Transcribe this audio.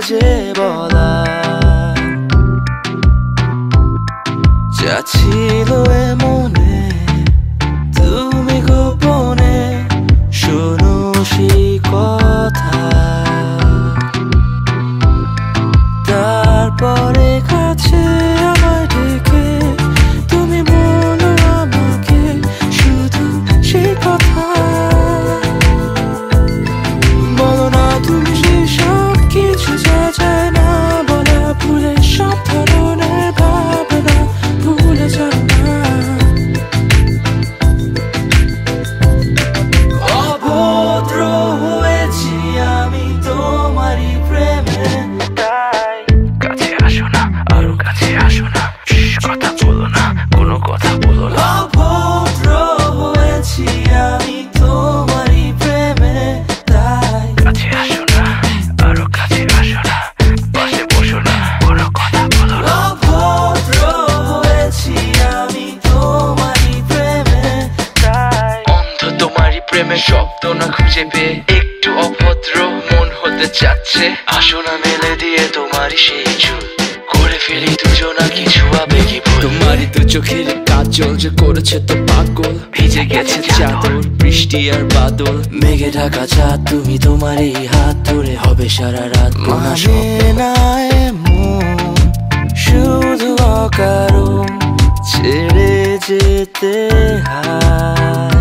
যে বলা যা ছিল মনে তুমি গোপনে শোনো সেই কথা তারপরে কাছে আমায় ডেকে তুমি বলো আমাকে শুধু সেই কথা বলো না তুমি সেই সব কিছু যা যায় না বলা ভুলে সব ধরনের ভাবনা ভুলে যাও না অভদ্র হয়েছি আমি তোমারই প্রেমে তাই কাছে আসো না আরো কাছে আসো না কথা বলো না কোনো কথা বলো না অভদ্র হয়েছি আমি তোমারই প্রেমে তাই কাছে আসো না আরো কাছে আসো না পাশে বসো না কোনো কথা বলো না অভদ্র হয়েছি আমি তোমারই প্রেমে তাই অন্ধ তোমারই প্রেমে শব্দ না খুঁজে পেয়ে একটু অভদ্র মন হতে চাচ্ছে আসো না মেলে দিয়ে তোমারই সেই চুল করে ফেলি দুজনা কিছু আবেগী ভুল তোমারই দু চোখের কাজল যে করেছে তো পাগল ভিজে গেছে চাদর বৃষ্টি আর বাদল মেঘে ঢাকা চাঁদ তুমি তোমারই হাত ধরে হবে সারা রাত মানে না এমন শুধু অকারণ ছেড়ে যেতে হয়